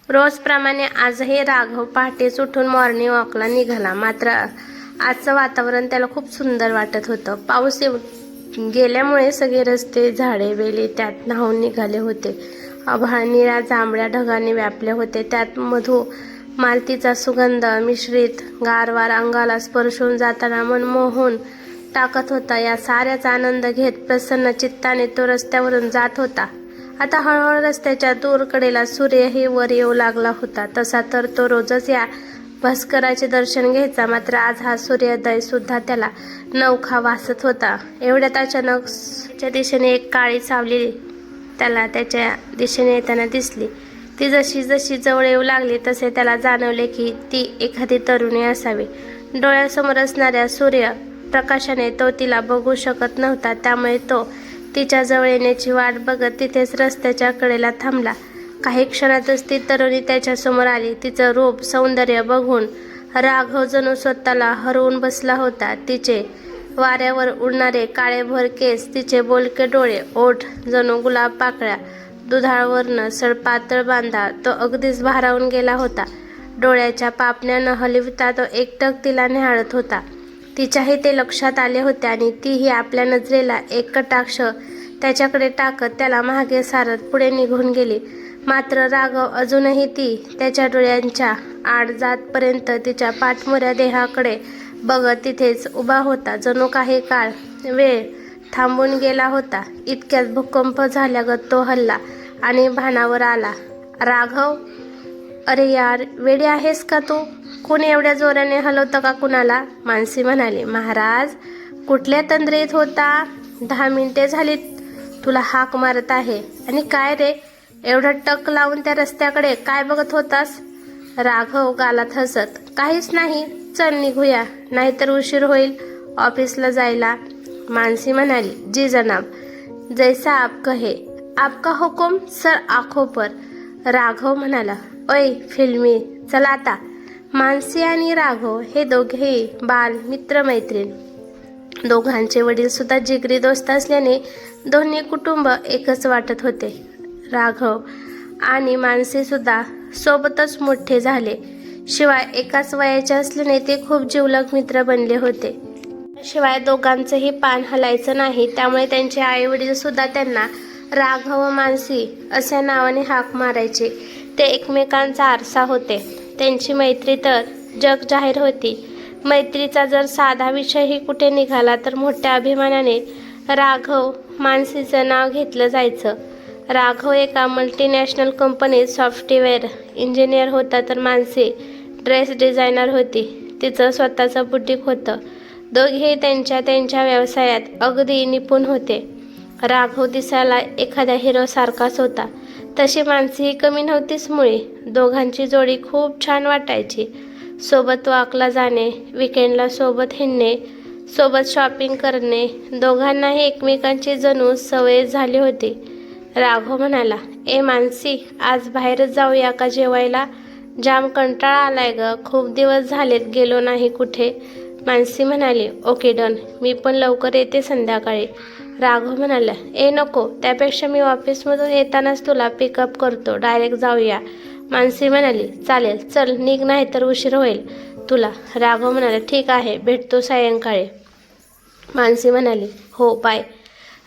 रोजप्रमाणे आजही राघव पहाटेच उठून मॉर्निंग वॉकला निघाला. मात्र आजचं वातावरण त्याला खूप सुंदर वाटत होतं. पाऊस गेल्यामुळे सगळे रस्ते, झाडे, वेली त्यात न्हावून निघाले होते. आभाळ निळ्या जांभळ्या ढगाने व्यापले होते. त्यात मधू मालतीचा सुगंध मिश्रित गारवार अंगाला स्पर्शून जाताना मन मोहून टाकत होता. या साऱ्याचा आनंद घेत प्रसन्न चित्ताने तो रस्त्यावरून जात होता. आता हळूहळू रस्त्याच्या दूर कडेला सूर्यही वर येऊ लागला होता. तसा तर तो रोजच या भास्कराचे दर्शन घ्यायचा. मात्र आज हा सूर्योदय सुद्धा त्याला नवखा वासत होता. एवढ्यात अचानक त्याच्या दिशेने एक काळी सावली त्याला त्याच्या दिशेने येताना दिसली. ती जशी जशी जवळ येऊ लागली तसे त्याला जाणवले की ती एखादी तरुणी असावी. डोळ्यासमोर असणाऱ्या सूर्य प्रकाशाने तो तिला बघू शकत नव्हता. त्यामुळे तो तिच्या जवळ येण्याची वाट बघत तिथेच रस्त्याच्या कडेला थांबला. काही क्षणातच ती तरुणी त्याच्यासमोर आली. तिचं रूप सौंदर्य बघून राघव जणू स्वतःला हरवून बसला होता. तिचे वाऱ्यावर उडणारे काळेभोर केस, तिचे बोलके डोळे, ओठ जणू गुलाब पाकळ्या, दुधाळ वर्ण, सडपातळ बांधा, तो अगदीच भारावून गेला होता. डोळ्याच्या पापण्या न हलविता तो एकटक तिला निहाळत होता. तिच्याही ते लक्षात आले होते आणि तीही आपल्या नजरेला एक कटाक्ष त्याच्याकडे टाकत त्याला मागे सारत पुढे निघून गेली. मात्र राघव अजूनही ती त्याच्या डोळ्यांच्या आड जातपर्यंत तिच्या पाठमोऱ्या देहाकडे बघत तिथेच उभा होता. जणू काही काळ वेळ थांबून गेला होता. इतक्यात भूकंप झाल्यागत तो हलला आणि भानावर आला. राघव, अरे यार, वेडी आहेस का तू? कोणी एवढ्या जोराने हलवतं का कुणाला? मानसी म्हणाली. महाराज, कुठल्या तंद्रीत होता? 10 मिनिटे झालीत तुला हाक मारत आहे. आणि काय रे, एवढं टक लावून त्या रस्त्याकडे काय बघत होतास? राघव गालात हसत. काहीच नाही, चल निघूया, नाहीतर उशीर होईल ऑफिसला जायला. मानसी म्हणाली. जी जनाब, जैसा आप कहे. आपका हुकुम सर आंखों पर. राघव म्हणाला. ओय फिल्मी, चला आता. मानसी आणि राघव हे दोघेही बाल मित्रमैत्रीण. दोघांचे वडील सुद्धा जिगरी दोस्त असल्याने दोन्ही कुटुंब एकच वाटत होते. राघव आणि मानसी सुद्धा सोबतच मोठे झाले. शिवाय एकाच वयाचे असल्याने ते खूप जिवलग मित्र बनले होते. शिवाय दोघांचंही पान हलायचं नाही. त्यामुळे त्यांचे आई वडील सुद्धा त्यांना राघव व मानसी अशा नावाने हाक मारायचे. ते एकमेकांचा आरसा होते. त्यांची मैत्री तर जग जाहीर होती. मैत्रीचा जर साधा विषयही कुठे निघाला तर मोठ्या अभिमानाने राघव मानसीचं नाव घेतलं जायचं. राघव एका मल्टीनॅशनल कंपनीत सॉफ्टवेअर इंजिनियर होता, तर मानसी ड्रेस डिझायनर होती. तिचं स्वतःचं बुटीक होतं. दोघेही त्यांच्या त्यांच्या व्यवसायात अगदी निपुण होते. राघव दिसायला एखाद्या हिरोसारखाच होता. तशी मानसीही कमी नव्हतीच मुळी. दोघांची जोडी खूप छान वाटायची. सोबत वॉकला जाणे, विकेंडला सोबत हिंडणे, सोबत शॉपिंग करणे, दोघांनाही एकमेकांची जणू सवय झाली होती. राघव म्हणाला. ए मानसी, आज बाहेरच जाऊया का जेवायला? जाम कंटाळा आलाय ग, खूप दिवस झालेत गेलो नाही कुठे. मानसी म्हणाली. ओके डन, मी पण लवकर येते संध्याकाळी. राघव म्हणाला. ए नको, त्यापेक्षा मी ऑफिसमधून येतानाच तुला पिकअप करतो, डायरेक्ट जाऊया. मानसी म्हणाली. चालेल, चल निघ, नाही तर उशीर होईल तुला. राघव म्हणाला. ठीक आहे, भेटतो सायंकाळी. मानसी म्हणाली. हो, बाय.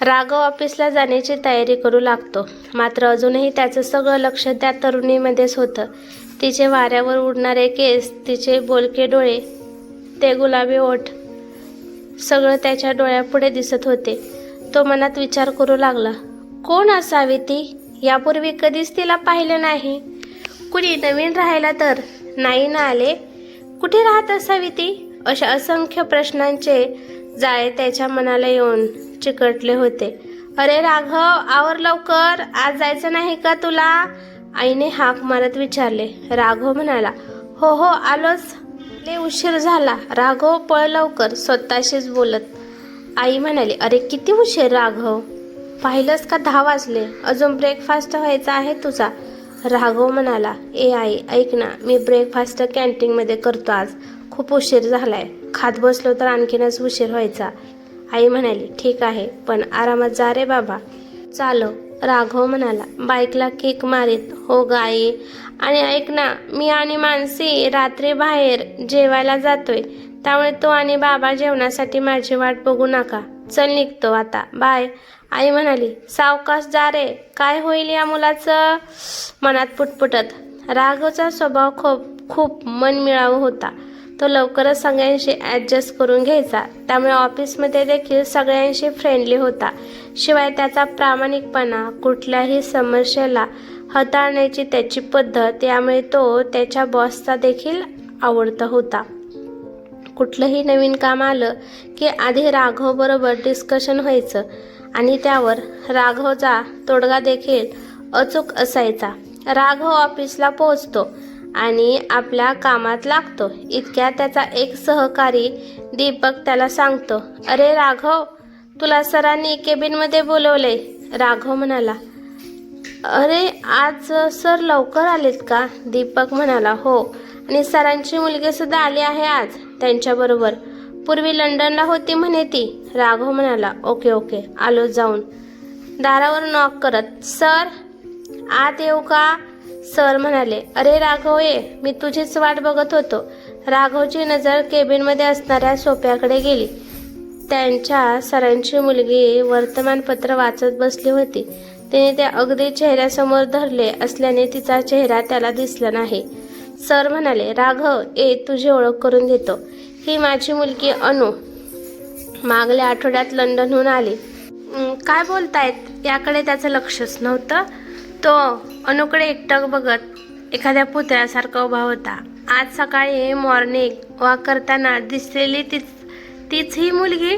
राघव ऑफिसला जाण्याची तयारी करू लागतो. मात्र अजूनही त्याचं सगळं लक्ष त्या तरुणीमध्येच होतं. तिचे वाऱ्यावर उडणारे केस, तिचे बोलके डोळे, ते गुलाबी ओठ, सगळं त्याच्या डोळ्यापुढे दिसत होते. तो मनात विचार करू लागला. कोण असावी ती? यापूर्वी कधीच तिला पाहिलं नाही. कुणी नवीन राहायला तर नाही ना आले? कुठे राहत असावी ती? अशा असंख्य प्रश्नांचे जाळे त्याच्या मनाला येऊन चिकटले होते. अरे राघव, आवर लवकर, आज जायचं नाही का तुला? आईने हाक मारत विचारले. राघव म्हणाला. हो हो, आलोच, लय उशीर झाला. राघव, पळ लवकर, स्वतःशीच बोलत. आई म्हणाली. अरे किती उशीर राघव, पाहिलंस का 10 वाजले, अजून ब्रेकफास्ट व्हायचा आहे तुझा. राघव म्हणाला. ए आई, ऐक ना, मी ब्रेकफास्ट कॅन्टीनमध्ये करतो, आज खूप उशीर झालाय, खात बसलो तर आणखीनच उशीर व्हायचा. आई म्हणाली. ठीक आहे, पण आरामात जा रे बाबा. चालो, राघव म्हणाला बाईकला किक मारीत. हो गाई, आणि ऐक ना, मी आणि मानसी रात्री बाहेर जेवायला जातोय, त्यामुळे तू आणि बाबा जेवणासाठी माझी वाट बघू नका. चल निघतो आता, बाय. आई म्हणाली सावकाश जा रे, काय होईल या मुलाचं, मनात पुटपुटत. राघवचा स्वभाव खूप मनमिळाऊ होता. तो लवकरच सगळ्यांशी ॲडजस्ट करून घ्यायचा, त्यामुळे ऑफिसमध्ये देखील सगळ्यांशी फ्रेंडली होता. शिवाय त्याचा प्रामाणिकपणा, कुठल्याही समस्येला हाताळण्याची त्याची पद्धत यामुळे तो त्याच्या बॉसचा देखील आवडता होता. कुठलंही नवीन काम आलं की आधी राघव बरोबर डिस्कशन व्हायचं आणि त्यावर राघवचा तोडगा देखील अचूक असायचा. राघव ऑफिसला पोहोचतो आणि आपल्या कामात लागतो. इतक्यात त्याचा एक सहकारी दीपक त्याला सांगतो, अरे राघव, तुला सरांनी केबिनमध्ये बोलवलंय. राघव म्हणाला, अरे आज सर लवकर आलेत का? दीपक म्हणाला, हो, आणि सरांची मुलगी सुद्धा आली आहे आज त्यांच्याबरोबर. पूर्वी लंडनला होती म्हणे ती. राघव म्हणाला, ओके, आलो जाऊन. दारावर नॉक करत, सर आत येऊ का? सर म्हणाले, अरे राघव ये, मी तुझीच वाट बघत होतो. राघवची नजर केबिनमध्ये असणाऱ्या सोफ्याकडे गेली. त्यांच्या सरांची मुलगी वर्तमानपत्र वाचत बसली होती. तिने ते अगदी चेहऱ्यासमोर धरले असल्याने तिचा चेहरा त्याला दिसला नाही. सर म्हणाले, राघव ये, तुझी ओळख करून देतो. ही माझी मुलगी अनु, मागल्या आठवड्यात लंडनहून आली. काय बोलतायत याकडे त्याचं लक्षच नव्हतं. तो अनुकडे एकटक बघत एखाद्या पुतळ्यासारखा उभा होता. आज सकाळी मॉर्निंग वॉक करताना दिसलेली तीच ही मुलगी.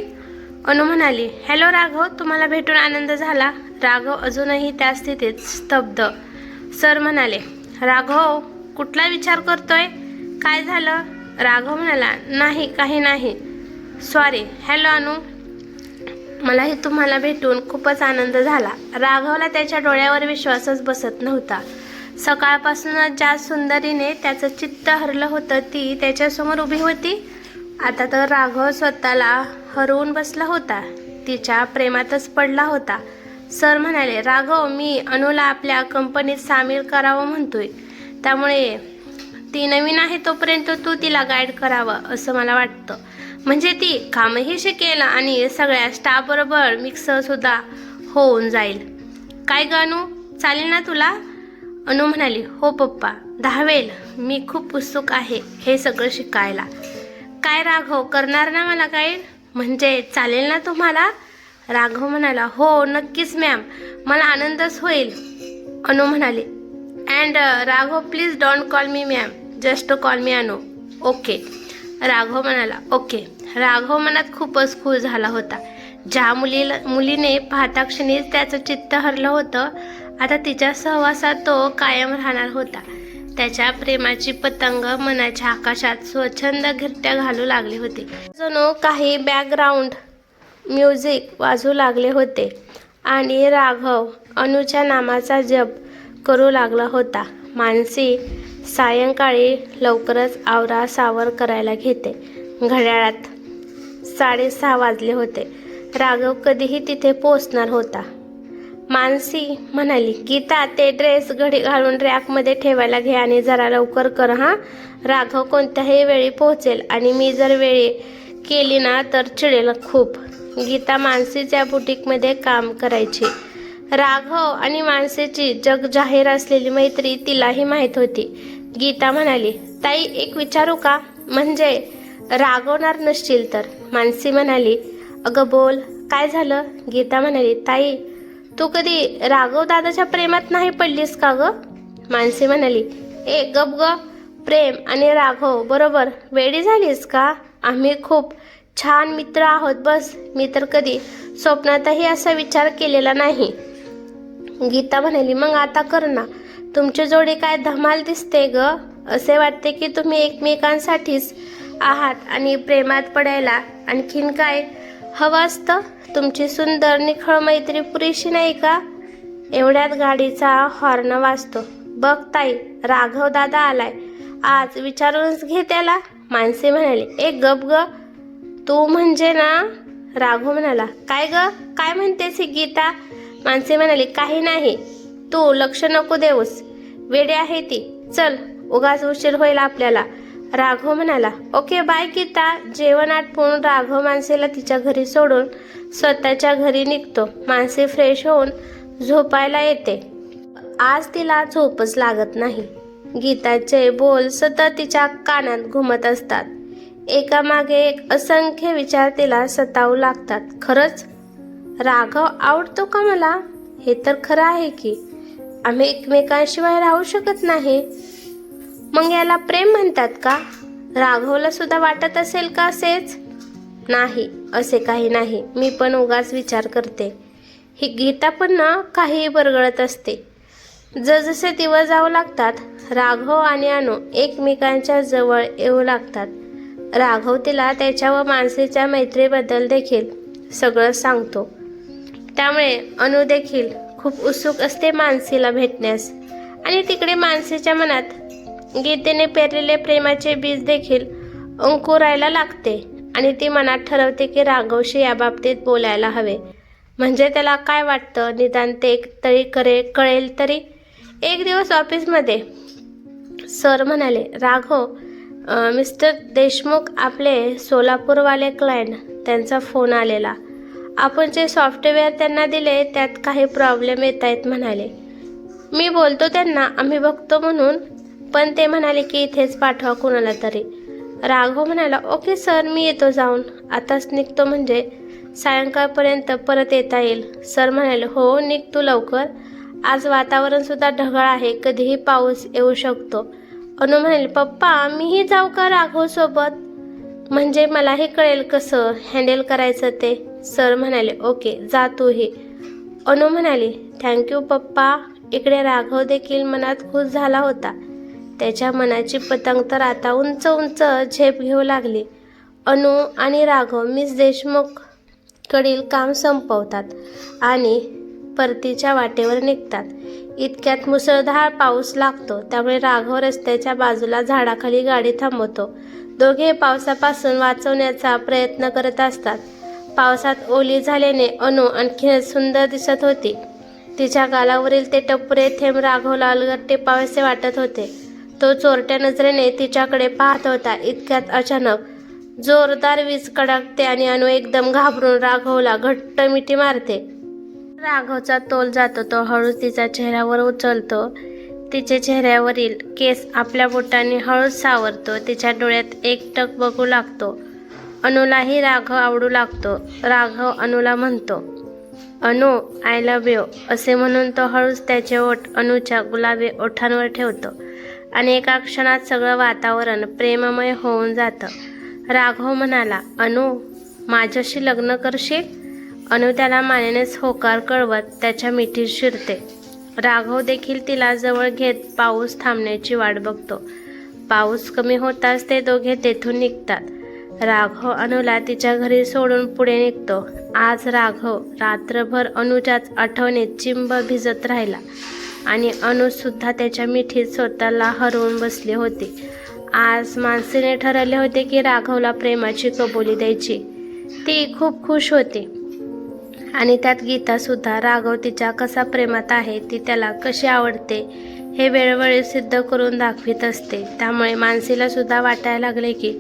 अनु म्हणाली, हॅलो राघव, तुम्हाला भेटून आनंद झाला. राघव अजूनही त्या स्थितीत स्तब्ध. सर म्हणाले, राघव कुठला विचार करतोय? काय झालं? राघव म्हणाला, नाही, काही नाही. सॉरी. हॅलो अनु, मलाही तुम्हाला भेटून खूपच आनंद झाला. राघवला त्याच्या डोळ्यावर विश्वासच बसत नव्हता. सकाळपासूनच ज्या सुंदरीने त्याचं चित्त हरलं होतं ती त्याच्यासमोर उभी होती. आता तर राघव स्वतःला हरवून बसला होता, तिच्या प्रेमातच पडला होता. सर म्हणाले, राघव, मी अनुला आपल्या कंपनीत सामील करावं म्हणतोय, त्यामुळे ती नवीन आहे तोपर्यंत तू तिला गाईड करावं असं मला वाटतं. म्हणजे ती कामही शिकेल आणि सगळ्या स्टाफबरोबर मिक्स सुद्धा होऊन जाईल. काय ग अनु, चालेल ना तुला? अनु म्हणाली, हो पप्पा, धावेल. मी खूप उत्सुक आहे हे सगळं शिकायला. काय राघव, करणार ना मला गाईड? म्हणजे चालेल ना तुम्हाला? राघव म्हणाला, हो नक्कीच मॅम, मला आनंदच होईल. अनु म्हणाली, and Raghav please don't call me ma'am, just call मी अनु. ओके. राघव म्हणाला, ओके. राघव मनात खूपच खुश झाला होता. ज्या मुलीने पाहता क्षणीच त्याचं चित्त हरलं होतं, आता तिच्या सहवासात तो कायम राहणार होता. त्याच्या प्रेमाची पतंग मनाच्या आकाशात स्वच्छंद घिरट्या घालू लागले होते. जणू काही बॅकग्राऊंड म्युझिक वाजू लागले होते आणि राघव अनुच्या नामाचा जप करू लागला होता. मानसी सायंकाळी लवकरच आवरासावर करायला घेते. घड्याळात 6:30 वाजले होते. राघव कधीही तिथे पोहोचणार होता. मानसी म्हणाली, गीता, ते ड्रेस घडी घालून रॅकमध्ये ठेवायला घे आणि जरा लवकर कर हां. राघव कोणत्याही वेळी पोहोचेल आणि मी जर वेळी केली ना तर चिडेल खूप. गीता मानसीच्या बुटीकमध्ये काम करायची. राघव आणि मानसीची जगजाहीर असलेली मैत्री तिलाही माहीत होती. गीता म्हणाली, ताई एक विचारू का? म्हणजे रागवणार नसशील तर. मानसी म्हणाली, अगं बोल, काय झालं? गीता म्हणाली, ताई तू कधी राघव दादाच्या प्रेमात नाही पडलीस का ग? मानसी म्हणाली, ए गप ग, प्रेम आणि राघव बरोबर वेडी झालीस का? आम्ही खूप छान मित्र आहोत बस. मी तर कधी स्वप्नातही असा विचार केलेला नाही. गीता म्हणाली, मग आता कर ना. तुमची जोडी काय धमाल दिसते ग. असे वाटते की तुम्ही एकमेकांसाठीच आहात आणि प्रेमात पडायला आणखीन काय हवं असतं? तुमची सुंदर निखळ मैत्री पुरेशी नाही का? एवढ्यात गाडीचा हॉर्न वाजतो. बघ ताई, राघव दादा आलाय, आज विचारूनच घे त्याला. मानसी म्हणाली, एक गप ग, तू म्हणजे ना. राघव म्हणाला, काय ग, काय म्हणतेस ही गीता? मानसी म्हणाली, काही नाही, तू लक्ष नको देऊस, वेडी आहे ती, चल उगाच उशीर होईल आपल्याला. राघव म्हणाला, ओके बाय गीता. जेवण आटपून राघव मानसीला तिच्या घरी सोडून स्वतःच्या घरी निघतो. मानसी फ्रेश होऊन झोपायला येते. आज तिला झोपच लागत नाही. गीताचे बोल सतत तिच्या कानात घुमत असतात. एकामागे एक असंख्य विचार तिला सतावू लागतात. खरंच राघव आवडतो का मला? हे तर खरं आहे की आम्ही एकमेकांशिवाय राहू शकत नाही. मग याला प्रेम म्हणतात का? राघवला सुद्धा वाटत असेल का असेच? नाही, असे काही नाही. मी पण उगाच विचार करते. ही गीता पण ना काही बरगळत असते. जसजसे दिवस जाऊ लागतात राघव आणि अनु एकमेकांच्या जवळ येऊ लागतात. राघव तिला त्याच्या व मानसीच्या मैत्रीबद्दल देखील सगळं सांगतो. त्यामुळे अनु देखील खूप उत्सुक असते मानसीला भेटण्यास. आणि तिकडे मानसीच्या मनात गीतेने पेरलेले प्रेमाचे बीज देखील अंकुरायला लागते आणि ती मनात ठरवते की राघवशी याबाबतीत बोलायला हवे. म्हणजे त्याला काय वाटतं निदान ते तरी कळेल तरी. एक दिवस ऑफिसमध्ये सर म्हणाले, राघव, मिस्टर देशमुख आपले सोलापूरवाले क्लायंट, त्यांचा फोन आलेला. आपण जे सॉफ्टवेअर त्यांना दिले त्यात काही प्रॉब्लेम येत आहेत म्हणाले. मी बोलतो त्यांना आम्ही बघतो म्हणून, पण ते म्हणाले की इथेच पाठवा कुणाला तरी. राघव म्हणाला, ओके सर, मी येतो जाऊन. आताच निघतो म्हणजे सायंकाळपर्यंत परत येता येईल. सर म्हणाले, हो निघ तू लवकर. आज वातावरण सुद्धा ढगाळ आहे, कधीही पाऊस येऊ शकतो. अनु म्हणाले, पप्पा मीही जाऊ का राघव सोबत? म्हणजे मलाही कळेल कसं हँडल करायचं ते. सर म्हणाले, ओके जा तूही. अनु म्हणाली, थँक्यू पप्पा. इकडे राघव देखील मनात खुश झाला होता. त्याच्या मनाची पतंग तर आता उंच उंच झेप घेऊ लागली. अनु आणि राघव मिस देशमुख कडील काम संपवतात आणि परतीच्या वाटेवर निघतात. इतक्यात मुसळधार पाऊस लागतो. त्यामुळे राघव रस्त्याच्या बाजूला झाडाखाली गाडी थांबवतो. दोघे पावसापासून वाचवण्याचा प्रयत्न करत असतात. पावसात ओली झाल्याने अनु आणखी सुंदर दिसत होती. तिच्या गालावरील ते टपुरे थेंब राघवला अलगद टिपावेसे वाटत होते. तो चोरट्या नजरेने तिच्याकडे पाहत होता. इतक्यात अचानक जोरदार वीज कडकते आणि अनु एकदम घाबरून राघवला घट्ट मिठी मारते. राघवचा तोल जातो. तो हळूच तिच्या चेहऱ्यावर उचलतो. तिचे चेहऱ्यावरील केस आपल्या बोटांनी हळूच सावरतो. तिच्या डोळ्यात एकटक बघू लागतो. अनुलाही राघव आवडू लागतो. राघव अनुला म्हणतो, अनु आय लव्ह यू असे म्हणून तो हळूच त्याचे ओठ अनुच्या गुलाबी ओठांवर ठेवतो आणि एका क्षणात सगळं वातावरण प्रेममय होऊन जातं. राघव म्हणाला, अनु माझ्याशी लग्न करशील? अनु त्याला मानेनेच होकार कळवत त्याच्या मिठीत शिरते. राघव देखील तिला जवळ घेत पाऊस थांबण्याची वाट बघतो. पाऊस कमी होताच ते दोघे तेथून निघतात. राघव अनुला तिच्या घरी सोडून पुढे निघतो. आज राघव रात्रभर अनुच्याच आठवणीत चिंब भिजत राहिला आणि अनु सुद्धा त्याच्या मिठीत स्वतःला हरवून बसली होती. आज मानसीने ठरवले होते की राघवला प्रेमाची कबुली द्यायची. ती खूप खुश होती आणि त्यात गीता सुद्धा. राघव तिच्या कसा प्रेमात आहे, ती त्याला कशी आवडते हे वेळोवेळी सिद्ध करून दाखवित असते. त्यामुळे मानसीला सुद्धा वाटायला लागले की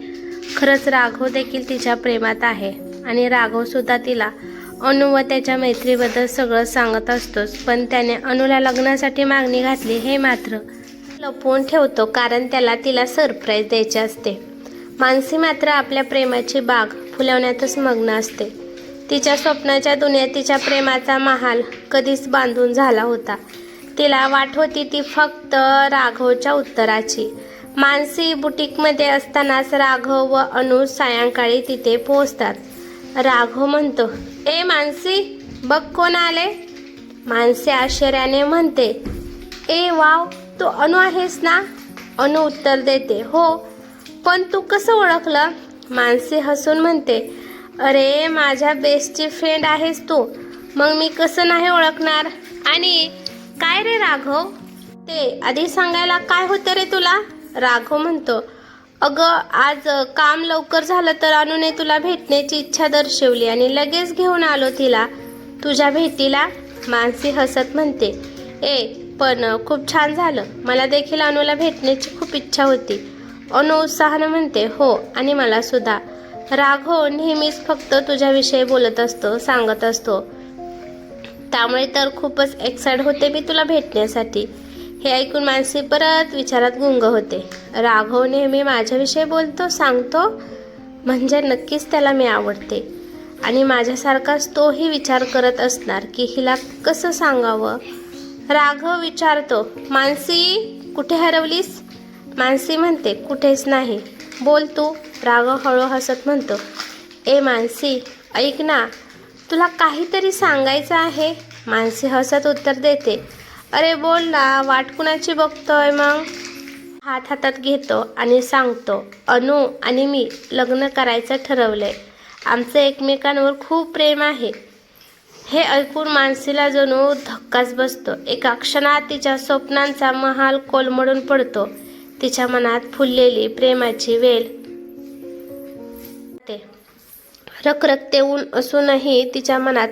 खरंच राघव देखील तिच्या प्रेमात आहे आणि राघव सुद्धा तिला अनु व त्याच्या मैत्रीबद्दल सगळं सांगत असतोच. पण त्याने अनुला लग्नासाठी मागणी घातली हे मात्र लपवून ठेवतो, कारण त्याला तिला सरप्राईज द्यायचे असते. मानसी मात्र आपल्या प्रेमाची बाग फुलवण्यातच मग्न असते. तिच्या स्वप्नाच्या दुनियेत तिच्या प्रेमाचा महाल कधीच बांधून झाला होता. तिला वाट होती ती फक्त राघवच्या उत्तराची. मानसी बुटीकमध्ये असतानाच राघव व अनु सायंकाळी तिथे पोहोचतात. राघव म्हणतो, ए मानसी बघ कोण आले. मानसी आश्चर्याने म्हणते, ए वाव, तू अनु आहेस ना? अनु उत्तर देते, हो, पण तू कसं ओळखलं? मानसी हसून म्हणते, अरे माझ्या बेस्टची फ्रेंड आहेस तू, मग मी कसं नाही ओळखणार. आणि काय रे राघव, ते आधी सांगायला काय होतं रे तुला? राघव म्हणतो, अगं आज काम लवकर झालं तर अनुने तुला भेटण्याची इच्छा दर्शवली आणि लगेच घेऊन आलो तिला तुझ्या भेटीला. मानसी हसत म्हणते, पण खूप छान झालं. मला देखील अनुला भेटण्याची खूप इच्छा होती. अनु उत्साहानं म्हणते, हो आणि मला सुद्धा. राघव नेहमीच फक्त तुझ्याविषयी बोलत असतो, सांगत असतो. त्यामुळे तर खूपच एक्साइट होते मी तुला भेटण्यासाठी. हे ऐकून मानसी परत विचारात गुंग होते. राघव नेहमी माझ्याविषयी बोलतो, सांगतो, म्हणजे नक्कीच त्याला मी आवडते. आणि माझ्यासारखाच तोही विचार करत असणार की हिला कसं सांगावं. राघव विचारतो, मानसी कुठे हरवलीस? मानसी म्हणते, कुठेच नाही. बोल तू. राघव हळू हसत म्हणतो, मानसी ऐक ना, तुला काहीतरी सांगायचं आहे. मानसी हसत उत्तर देते, अरे बोल ना, वाट कुणाची बघतोय मग? हात हातात घेतो आणि सांगतो, अनु आणि मी लग्न करायचं ठरवलंय. आमचं एकमेकांवर खूप प्रेम आहे. हे ऐकून मानसीला जणू धक्काच बसतो. एका क्षणात तिच्या स्वप्नांचा महाल कोलमडून पडतो. तिच्या मनात फुललेली प्रेमाची वेल रखरखते ऊन असूनही तिच्या मनात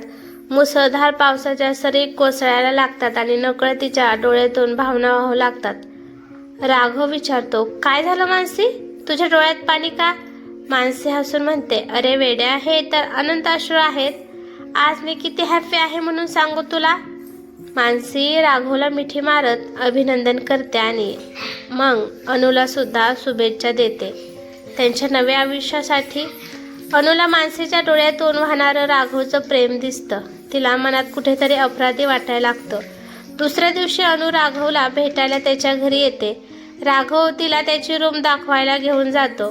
मुसळधार पावसाच्या सरी कोसळायला लागतात आणि नकळत तिच्या डोळ्यातून भावना वाहू लागतात. राघव विचारतो, काय झालं मानसी? तुझ्या डोळ्यात पाणी का? मानसी हसून म्हणते, अरे वेड्या, हे तर अनंत अश्रू आहेत. आज मी किती हॅपी आहे म्हणून सांगू तुला? मानसी राघवला मिठी मारत अभिनंदन करते आणि मग अनुला सुद्धा शुभेच्छा देते त्यांच्या नव्या आयुष्यासाठी. अनुला मानसीच्या डोळ्यातून वाहणारं राघवचं प्रेम दिसतं. तिला मनात कुठेतरी अपराधी वाटायला लागतं. दुसऱ्या दिवशी अनु राघवला भेटायला त्याच्या घरी येते. राघव तिला त्याची रूम दाखवायला घेऊन जातो.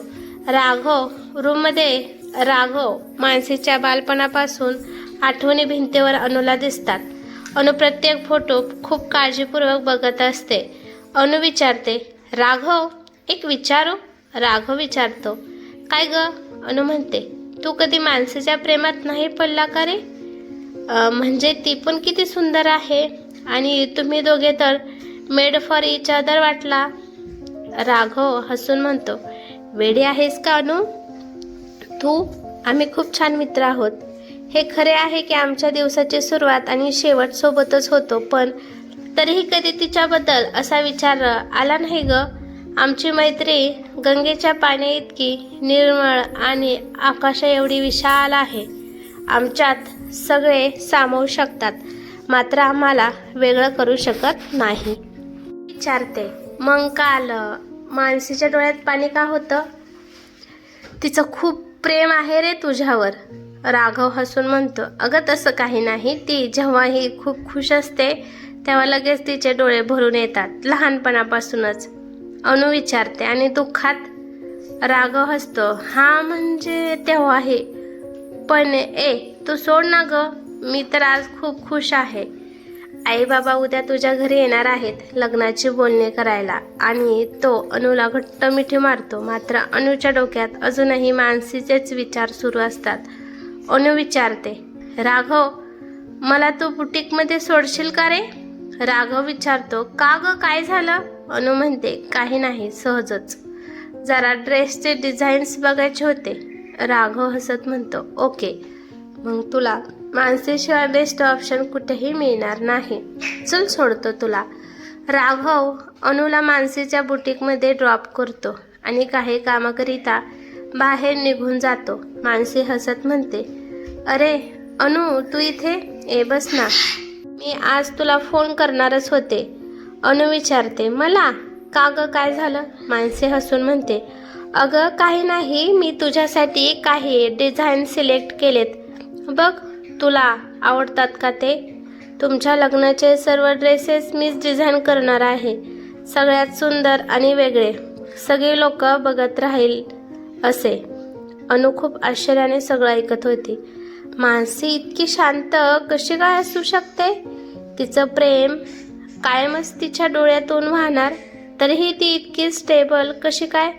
राघव मानसीच्या बालपणापासून आठवणी भिंतीवर अनुला दिसतात. अनु प्रत्येक फोटो खूप काळजीपूर्वक बघत असते. अनु विचारते, राघव एक विचारू? राघव विचारतो, काय ग? अनु म्हणते, तू कधी मानसीच्या प्रेमात नाही पडला का रे? म्हणजे ती पण किती सुंदर आहे आणि तुम्ही दोघे तर मेड फॉर इच अदर वाटला. राघव हसून म्हणतो, वेडी आहेस का अनु तू? आम्ही खूप छान मित्र आहोत. हे खरे आहे की आमच्या दिवसाची सुरुवात आणि शेवट सोबतच होतो, पण तरीही कधी तिच्याबद्दल असा विचार आला नाही ग. आमची मैत्री गंगेच्या पाण्या इतकी निर्मळ आणि आकाशा एवढी विशाल आहे. आमच्यात सगळे सामावू शकतात, मात्र आम्हाला वेगळं करू शकत नाही. विचारते, मग काल मानसीच्या डोळ्यात पाणी का होतं? तिचं खूप प्रेम आहे रे तुझ्यावर. राघव हसून म्हणतो, अगं तसं काही नाही. ती जेव्हाही खूप खुश असते तेव्हा लगेच तिचे डोळे भरून येतात, लहानपणापासूनच. अनु विचारते, आणि दुःखात? राघव हसतो, हा म्हणजे तेव्हाही. पण तू सोड ना ग, मी तर आज खूप खुश आहे. आई बाबा उद्या तुझ्या घरी येणार आहेत लग्नाची बोलणी करायला. आणि तो अनुला घट्ट मिठी मारतो. मात्र अनुच्या डोक्यात अजूनही मानसीचेच विचार सुरू असतात. अनु विचारते, राघव मला तू बुटीकमध्ये सोडशील का रे? राघव विचारतो, का ग, काय झालं? अनु म्हणते, काही नाही, सहजच. जरा ड्रेसचे डिझाईन्स बघायचे होते. राघव हसत म्हणतो, ओके, मग तुला मानसीशिवाय बेस्ट ऑप्शन कुठेही मिळणार नाही. चल सोडतो तुला. राघव अनुला मानसीच्या बुटीकमध्ये ड्रॉप करतो आणि काही कामाकरिता बाहेर निघून जातो. मानसी हसत म्हणते, अरे अनु तू इथे? बस ना, मी आज तुला फोन करणारच होते. अनु विचारते, मला? का ग, काय झालं? मानसी हसून म्हणते, अगं काही नाही, मी तुझ्यासाठी काही डिझाईन सिलेक्ट केलेत. बघ तुला आवडतात का ते? तुमच्या लग्नाचे सर्व ड्रेसेस मीच डिझाईन करणार आहे. सगळ्यात सुंदर आणि वेगळे. सगळे लोक बघत राहील असे. अनु खूप आश्चर्याने सगळं ऐकत होती. मानसी इतकी शांत कशी काय असू शकते? तिचं प्रेम कायमच तिच्या डोळ्यातून वाहणार, तरीही ती इतकी स्टेबल कशी काय?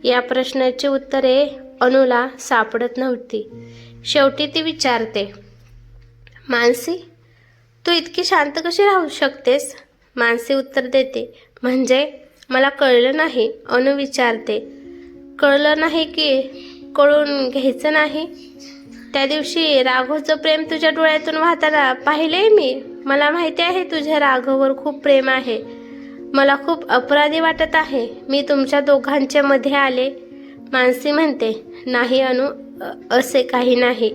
या प्रश्नाची उत्तरे अनुला सापडत नव्हती. शेवटी ती विचारते, मानसी तू इतकी शांत कशी राहू शकतेस? मानसी उत्तर देते, म्हणजे मला कळलं नाही. अनु विचारते, कळलं नाही की कळून घ्यायचं नाही? त्या दिवशी राघवचं प्रेम तुझ्या डोळ्यातून वाहताना पाहिलंय मी. मला माहिती आहे तुझ्या राघववर खूप प्रेम आहे. मला खूप अपराधी वाटत आहे मी तुमच्या दोघांचे मध्ये आले. मानसी म्हणते, नाही अनु, असे काही नाही.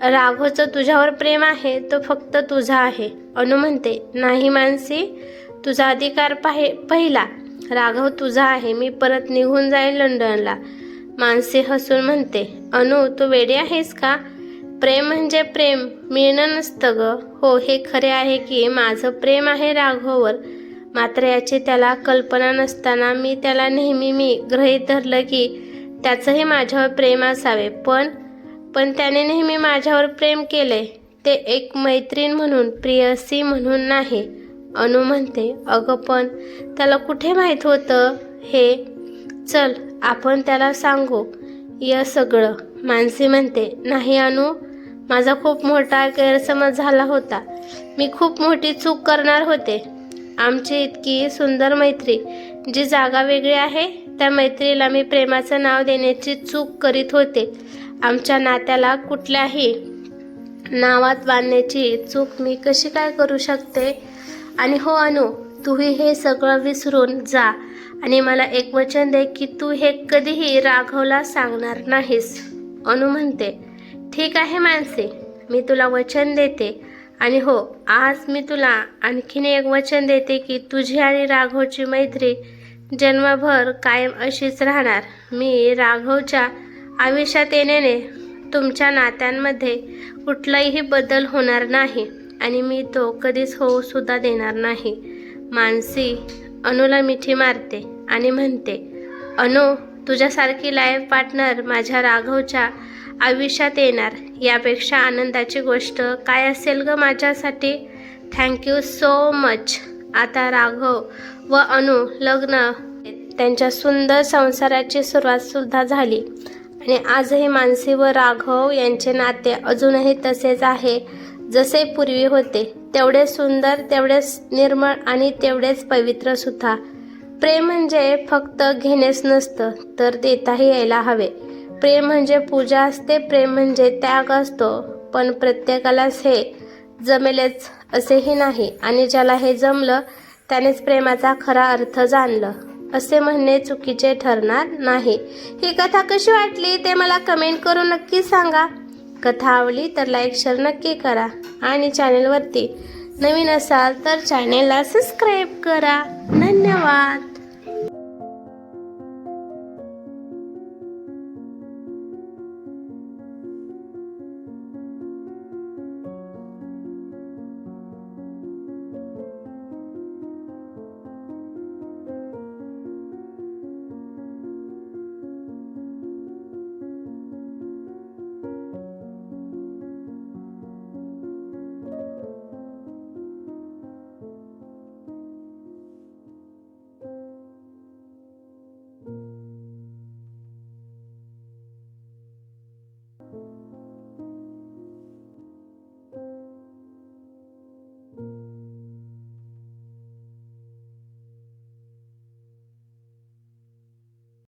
राघवचं तुझ्यावर प्रेम आहे, तो फक्त तुझा आहे. अनु म्हणते, नाही मानसी, तुझा अधिकार पहिला. राघव तुझा आहे. मी परत निघून जाईन लंडनला. मानसी हसून म्हणते, अनु तू वेडी आहेस का? प्रेम म्हणजे प्रेम मिळणं नसतं ग. हो, हे खरे आहे की माझं प्रेम आहे राघववर, मात्र याची त्याला कल्पना नसताना मी त्याला नेहमी गृहीत धरलं की त्याचंही माझ्यावर प्रेम असावे. पण त्याने नेहमी माझ्यावर प्रेम केले, ते एक मैत्रीण म्हणून, प्रियसी म्हणून नाही. अनु म्हणते, अगं पण त्याला कुठे माहीत होतं हे? चल आपण त्याला सांगू या सगळं. मानसी म्हणते, नाही अनु, माझा खूप मोठा गैरसमज झाला होता. मी खूप मोठी चूक करणार होते. आमची इतकी सुंदर मैत्री, जी जागा वेगळी आहे त्या मैत्रीला मी प्रेमाचं नाव देण्याची चूक करीत होते. आमच्या नात्याला कुठल्याही नावात बांधण्याची चूक मी कशी काय करू शकते? आणि हो अनु, तूही हे सगळं विसरून जा आणि मला एक वचन दे की तू हे कधीही राघवला सांगणार नाहीस. अनु म्हणते, ठीक आहे मानसी, मी तुला वचन देते. आणि हो, आज मी तुला आणखीन एक वचन देते की तुझी आणि राघवची मैत्री जन्मभर कायम अशीच राहणार. मी राघवच्या आयुष्यात येण्याने तुमच्या नात्यांमध्ये कुठलाही बदल होणार नाही आणि मी तो कधीच होऊ सुद्धा देणार नाही. मानसी अनुला मिठी मारते आणि म्हणते, अनु, तुझ्यासारखी लाईफ पार्टनर माझ्या राघवच्या आयुष्यात येणार, यापेक्षा आनंदाची गोष्ट काय असेल ग माझ्यासाठी. Thank you so much. आता राघव व अनु लग्न, त्यांच्या सुंदर संसाराची सुरुवात सुद्धा झाली आणि आजही मानसी व राघव यांचे नाते अजूनही तसेच आहे जसे पूर्वी होते. तेवढे सुंदर, तेवढेच निर्मळ आणि तेवढेच पवित्र सुद्धा. प्रेम म्हणजे फक्त घेणेच नसतं, तर देताही यायला हवे. प्रेम म्हणजे पूजा असते, प्रेम म्हणजे त्याग असतो. पण प्रत्येकालाच हे जमेलच असेही नाही आणि ज्याला हे जमलं त्यानेच प्रेमाचा खरा अर्थ जाणलं असे म्हणणे चुकीचे ठरणार नाही. ही कथा कशी वाटली ते मला कमेंट करून नक्की सांगा. कथा आवडली तर लाईक शेअर नक्की करा आणि चॅनेलवरती नवीन असाल तर चॅनेलला सबस्क्राईब करा. धन्यवाद.